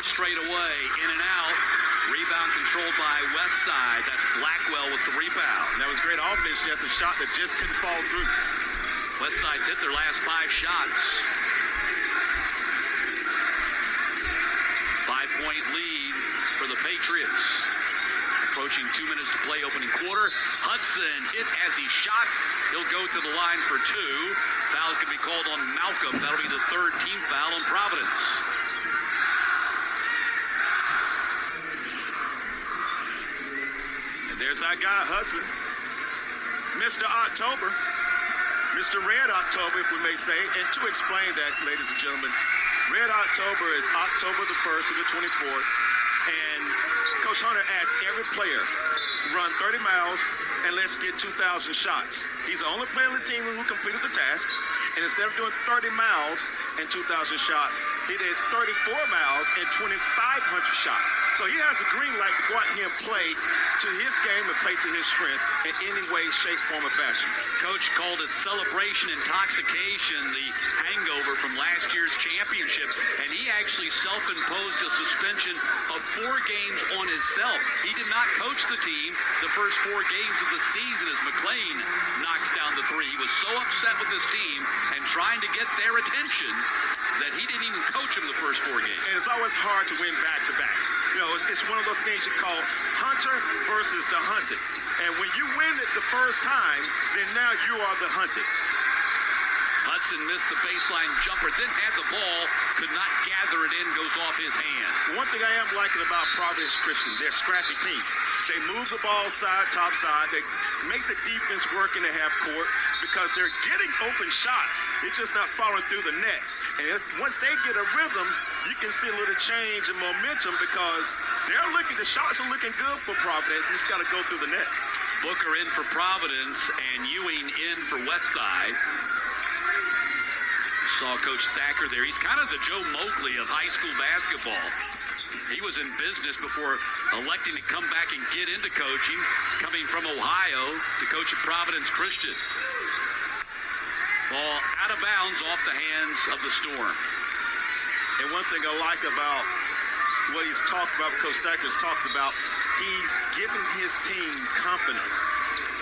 straight away, in and out. Rebound controlled by Westside. That's Blackwell with the rebound. That was great offense, just a shot that just couldn't fall through. Westside's hit their last 5 shots. 5-point lead for the Patriots. Approaching 2 minutes to play opening quarter. Hudson hit as he shot. He'll go to the line for 2. Foul's going to be called on Malcolm. That'll be the 3rd team foul on Providence. And there's our guy, Hudson. Mr. October. Mr. Red October, if we may say. And to explain that, ladies and gentlemen, Red October is October the 1st to the 24th. And Coach Hunter asks every player, run 30 miles and let's get 2,000 shots. He's the only player on the team who completed the task. And instead of doing 30 miles and 2,000 shots, he did 34 miles and 2,500 shots. So he has a green light to go out here and play to his game and play to his strength in any way, shape, form, or fashion. Coach called it celebration intoxication, the hangover from last year's championship, and he actually self-imposed a suspension of 4 games on himself. He did not coach the team the first 4 games of the season as McLean knocks down the 3. He was so upset with his team and trying to get their attention that he didn't even coach him the first 4 games. And it's always hard to win back-to-back. You know, it's one of those things you call hunter versus the hunted. And when you win it the first time, then now you are the hunted. Hudson missed the baseline jumper, then had the ball, could not gather it in, goes off his hand. One thing I am liking about Providence Christian, they're a scrappy team. They move the ball side, top side. They make the defense work in the half court because they're getting open shots. It's just not falling through the net. And once they get a rhythm, you can see a little change in momentum because the shots are looking good for Providence. They just got to go through the net. Booker in for Providence and Ewing in for Westside. Saw Coach Thacker there. He's kind of the Joe Mowgli of high school basketball. He was in business before electing to come back and get into coaching, coming from Ohio to coach at Providence Christian. Ball out of bounds off the hands of the Storm. And one thing I like about what he's talked about, Coach Thacker's talked about, he's giving his team confidence.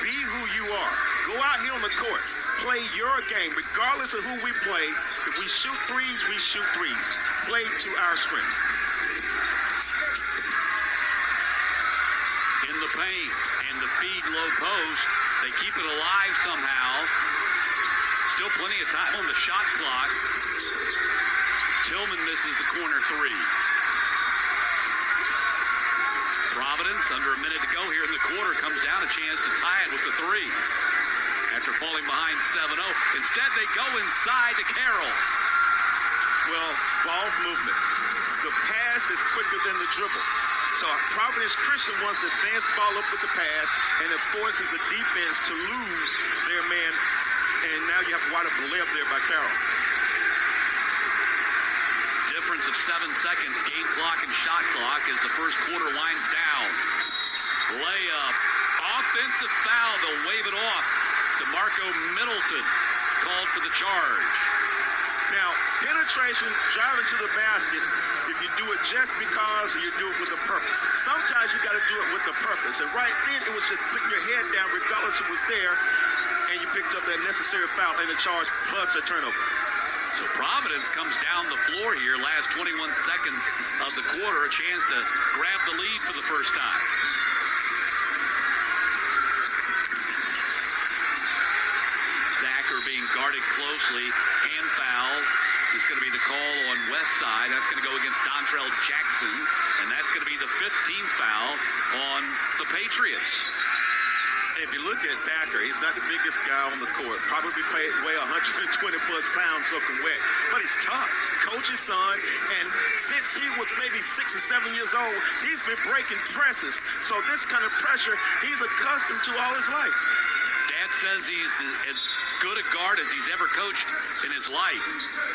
Be who you are. Go out here on the court. Play your game, regardless of who we play. If we shoot threes, we shoot threes. Play to our strength. In the paint and the feed low post, they keep it alive somehow. Still plenty of time on the shot clock. Tillman misses the corner 3. Providence, under a minute to go here in the quarter, comes down a chance to tie it with the 3. After falling behind 7-0. Instead, they go inside to Carroll. Well, ball movement. The pass is quicker than the dribble. So Providence Christian wants to advance the ball up with the pass, and it forces the defense to lose their man. And now you have to wide open layup there by Carroll. Difference of 7 seconds, game clock and shot clock as the first quarter winds down. Layup. Offensive foul. They'll wave it off. DeMarco Middleton called for the charge. Now, penetration, driving to the basket, if you do it just because or you do it with a purpose. Sometimes you got to do it with a purpose. And right then, it was just putting your head down regardless who was there, and you picked up that necessary foul and a charge plus a turnover. So Providence comes down the floor here, last 21 seconds of the quarter, a chance to grab the lead for the first time. Thacker being guarded closely. Hand foul is going to be the call on Westside. That's going to go against Dontrell Jackson, and that's going to be the 15th team foul on the Patriots. If you look at Thacker, he's not the biggest guy on the court. Probably weigh 120-plus pounds soaking wet. But he's tough. Coach's son. And since he was maybe 6 or 7 years old, he's been breaking presses. So this kind of pressure, he's accustomed to all his life. Dad says he's as good a guard as he's ever coached in his life.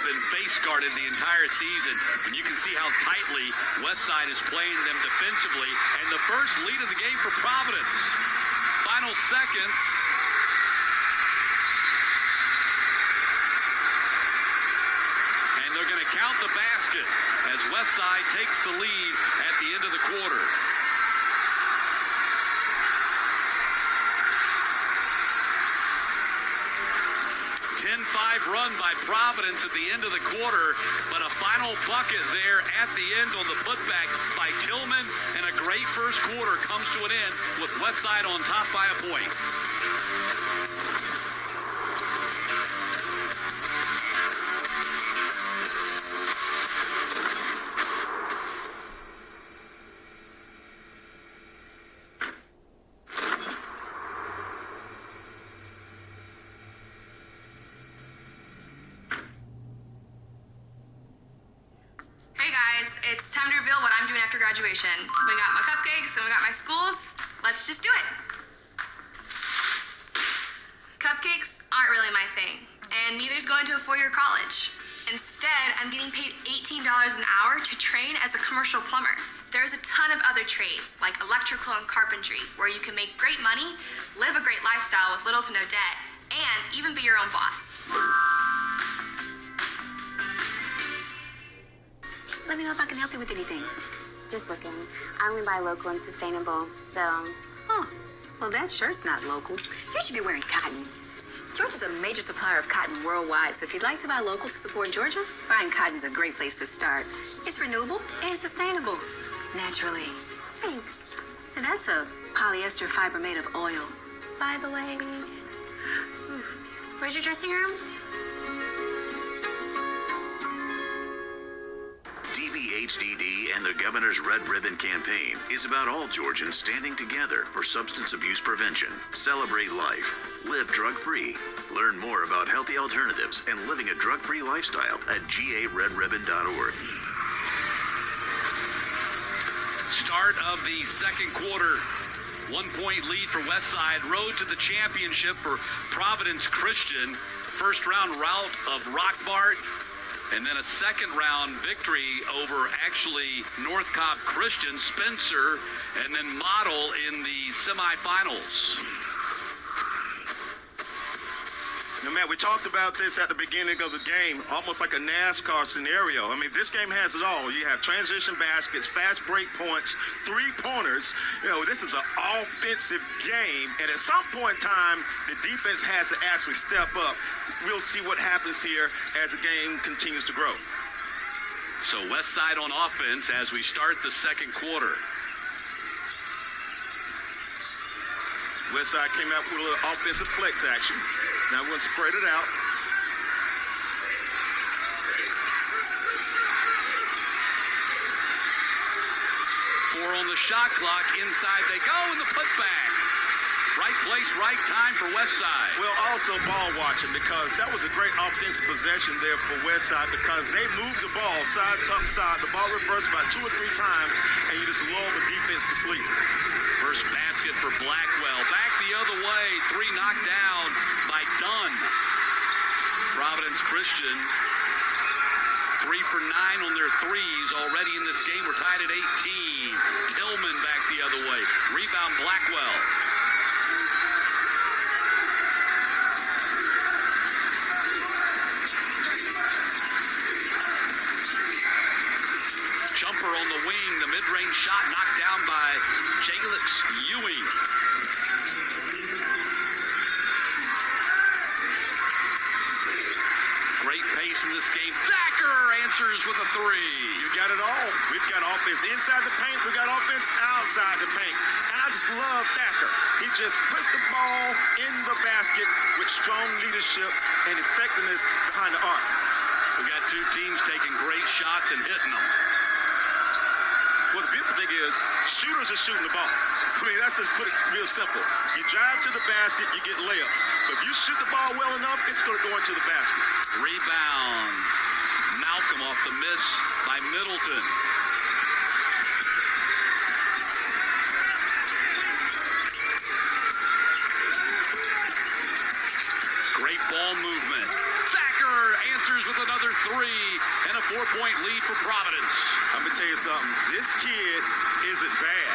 Been face guarded the entire season. And you can see how tightly Westside is playing them defensively. And the first lead of the game for Providence. Final seconds. And they're going to count without the basket as Westside takes the lead at the end of the quarter. 10-5 run by Providence at the end of the quarter, but a final bucket there at the end on the putback by Tillman, and a great first quarter comes to an end with Westside on top by a point. It's time to reveal what I'm doing after graduation. We got my cupcakes and we got my schools. Let's just do it. Cupcakes aren't really my thing, and neither's going to a four-year college. Instead, I'm getting paid $18 an hour to train as a commercial plumber. There's a ton of other trades, like electrical and carpentry, where you can make great money, live a great lifestyle with little to no debt, and even be your own boss. Let me know if I can help you with anything. Just looking. I only buy local and sustainable, so... Oh, well, that shirt's not local. You should be wearing cotton. Georgia's a major supplier of cotton worldwide, so if you'd like to buy local to support Georgia, buying cotton's a great place to start. It's renewable and sustainable. Naturally. Thanks. And that's a polyester fiber made of oil, by the way. Where's your dressing room? DBHDD and the Governor's Red Ribbon Campaign is about all Georgians standing together for substance abuse prevention. Celebrate life. Live drug-free. Learn more about healthy alternatives and living a drug-free lifestyle at garedribbon.org. Start of the second quarter. 1-point lead for Westside. Road to the championship for Providence Christian. First round rout of Rockbart. And then a second round victory over actually North Cobb Christian, Spencer, and then Model in the semifinals. Now, Matt, we talked about this at the beginning of the game, almost like a NASCAR scenario. I mean, this game has it all. You have transition baskets, fast break points, three-pointers. You know, this is an offensive game, and at some point in time, the defense has to actually step up. We'll see what happens here as the game continues to grow. So Westside on offense as we start the second quarter. Westside came out with a little offensive flex action. Now we're going to spread it out. Four on the shot clock. Inside they go in the putback. Right place, right time for Westside. Well, also ball watching, because that was a great offensive possession there for Westside, because they moved the ball side to side. The ball reversed about 2 or 3 times, and you just lull the defense to sleep. First basket for Blackwell. Back the other way. 3 knocked down by Dunn. Providence Christian 3 for 9 on their threes already in this game. We're tied at 18. Tillman back the other way. Rebound Blackwell. Jumper on the wing. The mid-range shot knocked down by Jalix Ewing. Great pace in this game. Thacker answers with a 3. You got it all. We've got offense inside the paint. We got offense outside the paint. And I just love Thacker. He just puts the ball in the basket with strong leadership and effectiveness behind the arc. We got two teams taking great shots and hitting them. Well, the beautiful thing is, shooters are shooting the ball. I mean, that's just put it real simple. You drive to the basket, you get layups. But if you shoot the ball well enough, it's going to go into the basket. Rebound. Malcolm off the miss by Middleton. Great ball movement. Thacker answers with another 3 and a 4-point lead for Providence. I'm going to tell you something. This kid isn't bad.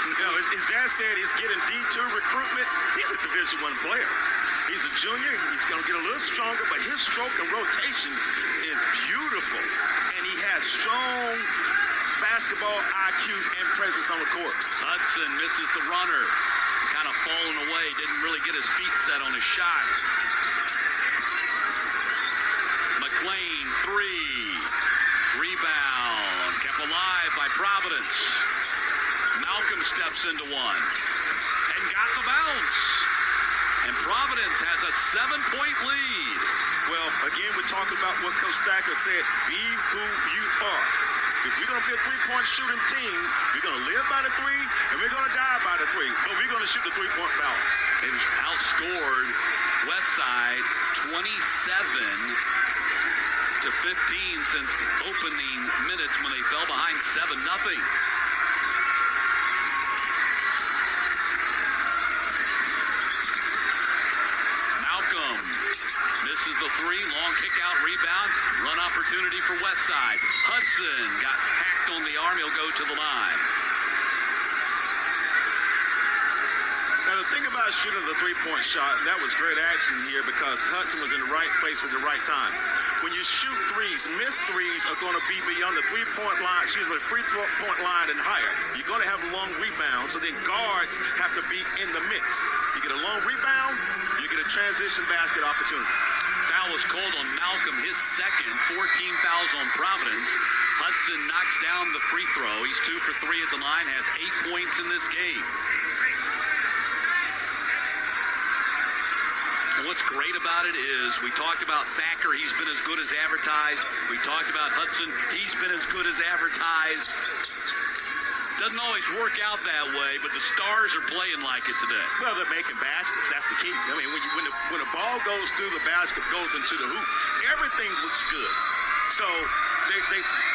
You know, his dad said he's getting D2 recruitment. He's a Division I player. He's a junior. He's going to get a little stronger, but his stroke and rotation is is beautiful, and he has strong basketball IQ and presence on the court. Hudson misses the runner. Kind of falling away. Didn't really get his feet set on his shot. McLean, three. Rebound. Kept alive by Providence. Malcolm steps into one. And got the bounce. And Providence has a 7-point lead. Well, again, we're talking about what Coach Stacker said, be who you are. If we're going to be a three-point shooting team, we're going to live by the three, and we're going to die by the three. But we're going to shoot the three-point foul. They've outscored Westside 27-15 since opening minutes when they fell behind 7-0. Malcolm misses the three, long kick out, rebound, run opportunity for Westside. Hudson got hacked on the arm, he'll go to the line. Now, the thing about shooting the three-point shot, that was great action here because Hudson was in the right place at the right time. When you shoot threes, missed threes are going to be beyond the three-point line, free throw point line and higher. You're going to have a long rebound, so then guards have to be in the mix. You get a long rebound, you get a transition basket opportunity. Foul was called on Malcolm, his second, 14 fouls on Providence. Hudson knocks down the free throw. He's 2 for 3 at the line, has 8 points in this game. And what's great about it is we talked about Thacker, he's been as good as advertised. We talked about Hudson, he's been as good as advertised. Doesn't always work out that way, but the Stars are playing like it today. Well, they're making baskets. That's the key. I mean, when the ball goes through the basket, goes into the hoop, everything looks good. So they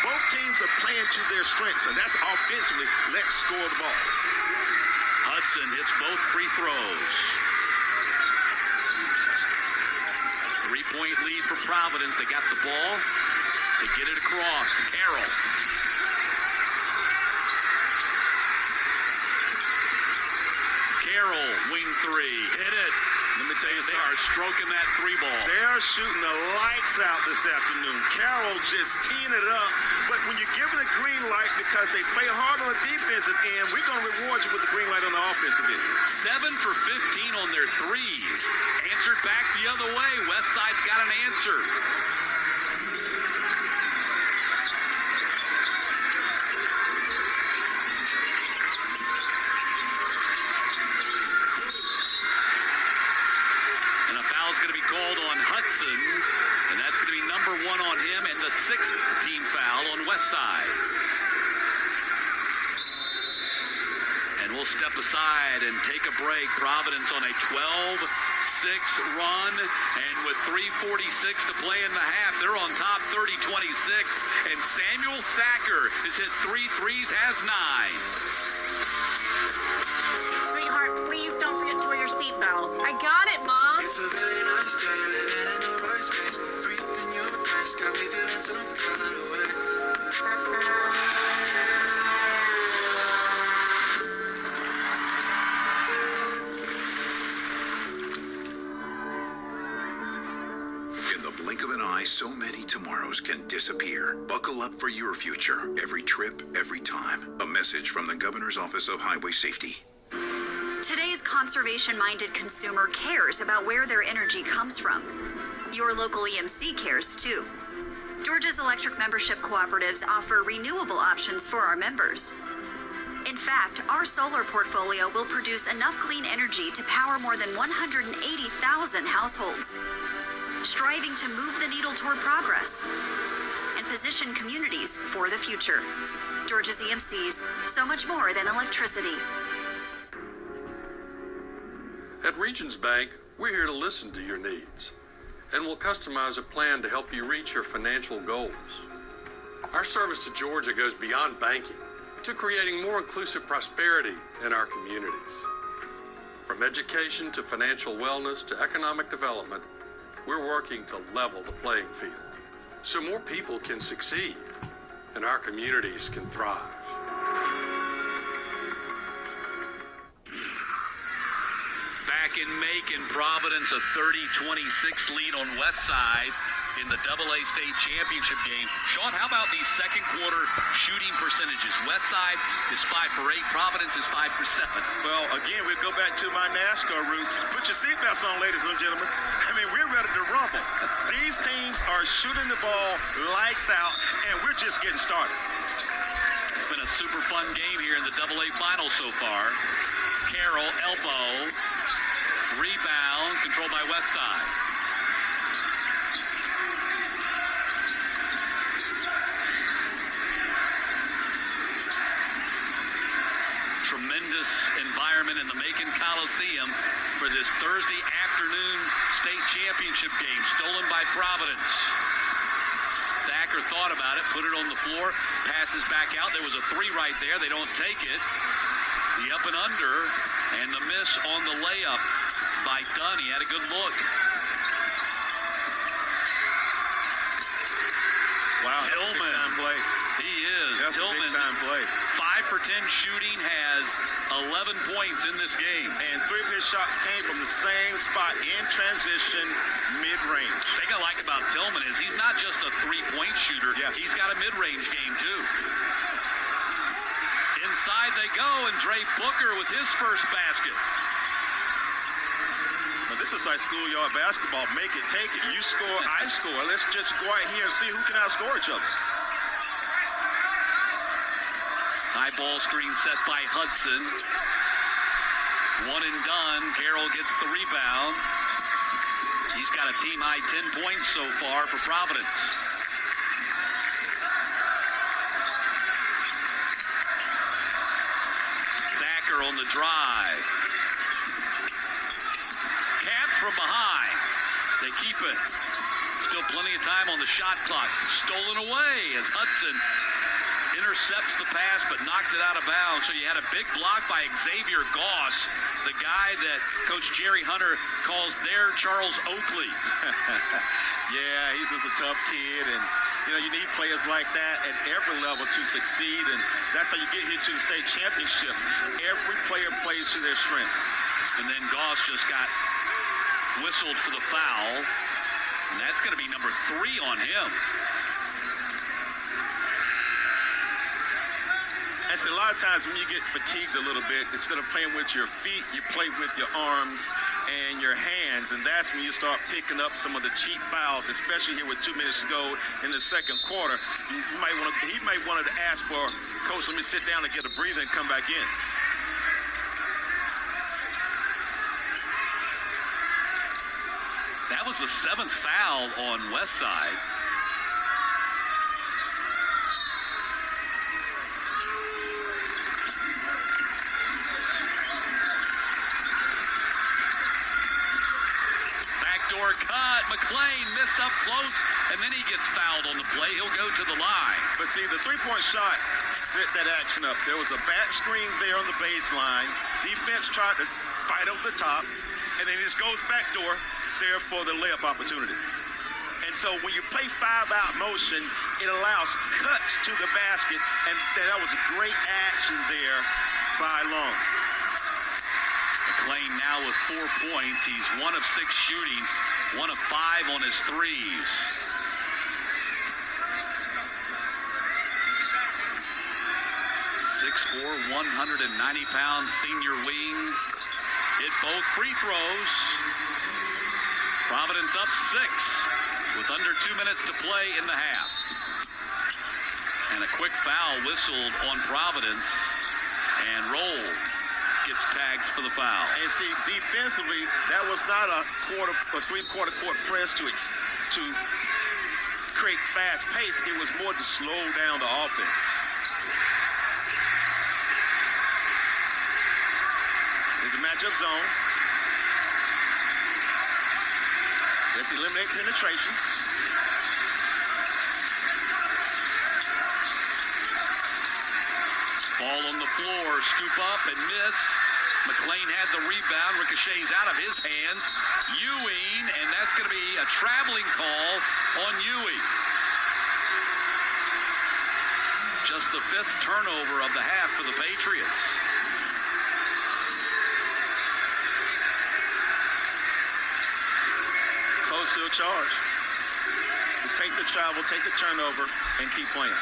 both teams are playing to their strengths, and that's offensively. Let's score the ball. Hudson hits both free throws. 3-point lead for Providence. They got the ball. They get it across to Carroll. Carroll, wing three, hit it. Let me tell you They something. are stroking that three ball. They're shooting the lights out this afternoon. Carroll just teeing it up. But when you give it a green light because they play hard on the defensive end, we're going to reward you with the green light on the offensive end. 7 for 15 on their threes. Answered back the other way. Westside's got an answer. And a foul's going to be called on Hudson, and that's going to be number 1 on him, and the 6th team foul on Westside. And we'll step aside and take a break. Providence on a 12-6 run, and with 3:46 to play in the half, they're on top 30-26. And Samuel Thacker has hit 3 threes, has 9. Sweetheart, please don't forget to wear your seatbelt. I got it, Mom. It's a really nice day, living in the right space. Breathing your grace, got me feeling some kind of way. In the blink of an eye, so many tomorrows can disappear. Buckle up for your future. Every trip, every time. A message from the Governor's Office of Highway Safety. Today's conservation-minded consumer cares about where their energy comes from. Your local EMC cares too. Georgia's electric membership cooperatives offer renewable options for our members. In fact, our solar portfolio will produce enough clean energy to power more than 180,000 households, striving to move the needle toward progress and position communities for the future. Georgia's EMCs, so much more than electricity. At Regions Bank, we're here to listen to your needs, and we'll customize a plan to help you reach your financial goals. Our service to Georgia goes beyond banking to creating more inclusive prosperity in our communities. From education to financial wellness to economic development, we're working to level the playing field so more people can succeed and our communities can thrive. Back in Macon, Providence, a 30-26 lead on Westside. in the AA state championship game. Sean, how about these second quarter shooting percentages? Westside is 5 for 8. Providence is 5 for 7. Well, again, we'll go back to my NASCAR roots. Put your seatbelts on, ladies and gentlemen. I mean, we're ready to rumble. These teams are shooting the ball lights out, and we're just getting started. It's been a super fun game here in the AA final so far. Carroll, elbow, rebound, controlled by Westside. Tremendous environment in the Macon Coliseum for this Thursday afternoon state championship game, stolen by Providence. Thacker thought about it, put it on the floor, passes back out. There was a three right there. They don't take it. The up and under, and the miss on the layup by Dunn. He had a good look. Wow, Tillman. big time play. He is. That's Tillman, a big time play. 5 for 10 shooting, has 11 points in this game. And 3 of his shots came from the same spot in transition, mid-range. The thing I like about Tillman is he's not just a three-point shooter. Yeah. He's got a mid-range game, too. Inside they go, and Dre Booker with his first basket. But this is like schoolyard basketball. Make it, take it. You score, I score. Let's just go out here and see who can outscore each other. High ball screen set by Hudson. One and done. Carroll gets the rebound. He's got a team-high 10 points so far for Providence. Thacker on the drive. Capped from behind. They keep it. Still plenty of time on the shot clock. Stolen away as Hudson intercepts the pass but knocked it out of bounds. So you had a big block by Xavier Goss, the guy that Coach Jerry Hunter calls their Charles Oakley. Yeah, he's just a tough kid, and you know, you need players like that at every level to succeed, and that's how you get here to the state championship. Every player plays to their strength. And then Goss just got whistled for the foul, and that's going to be number 3 on him. And so a lot of times when you get fatigued a little bit, instead of playing with your feet, you play with your arms and your hands, and that's when you start picking up some of the cheap fouls, especially here with 2 minutes to go in the second quarter. He might want to ask for, Coach, let me sit down and get a breather and come back in. That was the 7th foul on Westside. Backdoor cut. McLean missed up close, and then he gets fouled on the play. He'll go to the line. But see, the three-point shot set that action up. There was a back screen there on the baseline. Defense tried to fight over the top, and then it just goes backdoor there for the layup opportunity. And so when you play 5-out motion, it allows cuts to the basket, and that was a great action there by Long. McLean now with 4 points. He's 1 of 6 shooting, 1 of 5 on his threes. .6'4", 190-pound senior wing. Hit both free throws. Providence up 6 with under 2 minutes to play in the half. And a quick foul whistled on Providence, and Roll gets tagged for the foul. And see, defensively, that was not a three-quarter court press to create fast pace. It was more to slow down the offense. There's a matchup zone. Let's eliminate penetration. Ball on the floor, scoop up and miss. McLean had the rebound, ricochets out of his hands. Ewing, and that's going to be a traveling call on Ewing. Just the 5th turnover of the half for the Patriots. Close to a charge. take the travel, take the turnover, and keep playing.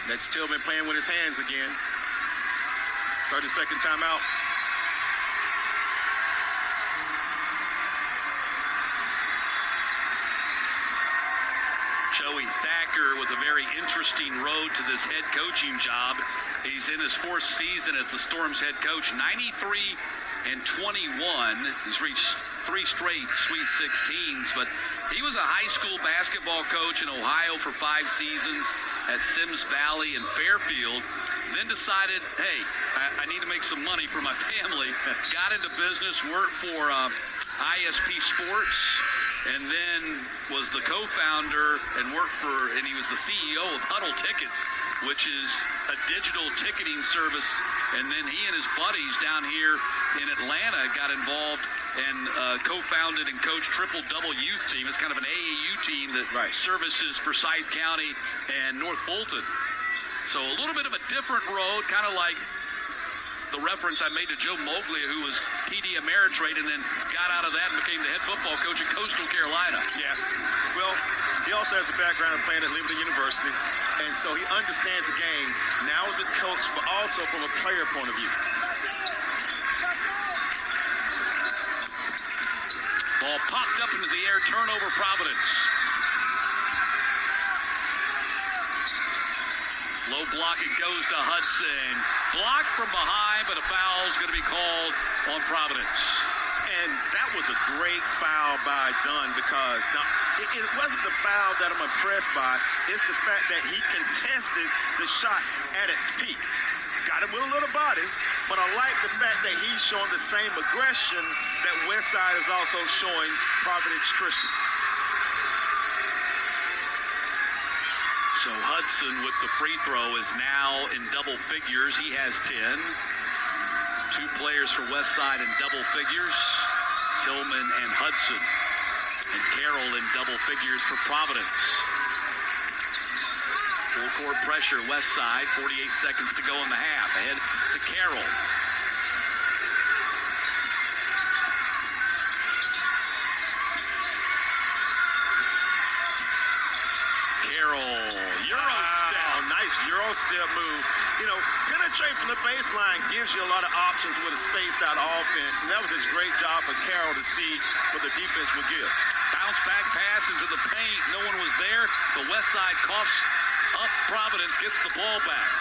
That's Tillman playing with his hands again. 30-second timeout. Joey Thacker with a very interesting road to this head coaching job. He's in his fourth season as the Storm's head coach, 93-21. He's reached 3 straight Sweet 16s, but he was a high school basketball coach in Ohio for 5 seasons at Sims Valley and Fairfield. Then decided, hey, I need to make some money for my family. Got into business, worked for ISP Sports, and then was the co-founder and he was the CEO of Huddle Tickets, which is a digital ticketing service. And then he and his buddies down here in Atlanta got involved and co-founded and coached Triple Double Youth Team. It's kind of an AAU team that services Forsyth County and North Fulton. So a little bit of a different road, kind of like the reference I made to Joe Moglia, who was TD Ameritrade and then got out of that and became the head football coach at Coastal Carolina. Yeah. Well, he also has a background of playing at Liberty University, and so he understands the game now as a coach, but also from a player point of view. Ball popped up into the air, turnover Providence. Low block, it goes to Hudson. Blocked from behind, but a foul is going to be called on Providence. And that was a great foul by Dunn, because now it wasn't the foul that I'm impressed by. It's the fact that he contested the shot at its peak. Got him with a little body, but I like the fact that he's showing the same aggression that Westside is also showing Providence Christian. So Hudson with the free throw is now in double figures. He has 10. 2 players for Westside in double figures, Tillman and Hudson. And Carroll in double figures for Providence. Full court pressure, Westside, 48 seconds to go in the half. Ahead to Carroll. Euro step move. You know, penetrate from the baseline gives you a lot of options with a spaced out offense, and that was his great job for Carroll to see what the defense would give. Bounce back pass into the paint. No one was there, but Westside coughs up Providence, gets the ball back.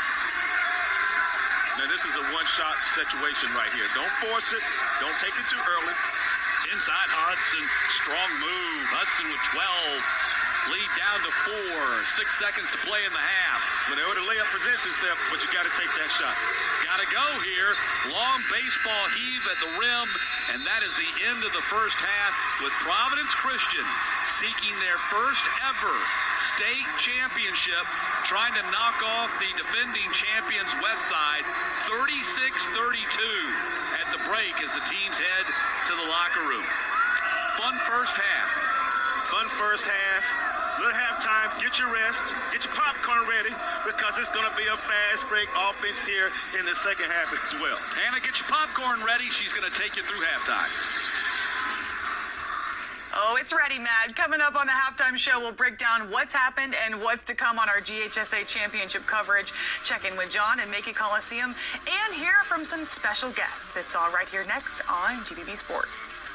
Now this is a one-shot situation right here. Don't force it. Don't take it too early. Inside Hudson, strong move. Hudson with 12. Lead down to 4. 6 seconds to play in the half. Whenever the layup presents itself, but you got to take that shot. Got to go here. Long baseball heave at the rim, and that is the end of the first half with Providence Christian seeking their first ever state championship, trying to knock off the defending champions Westside 36-32 at the break as the teams head to the locker room. Fun first half. Fun first half. Little halftime, get your rest, get your popcorn ready, because it's going to be a fast break offense here in the second half as well. Hannah, get your popcorn ready. She's going to take you through halftime. Oh, it's ready, Matt. Coming up on the halftime show, we'll break down what's happened and what's to come on our GHSA championship coverage. Check in with John and Makey Coliseum and hear from some special guests. It's all right here next on GBB Sports.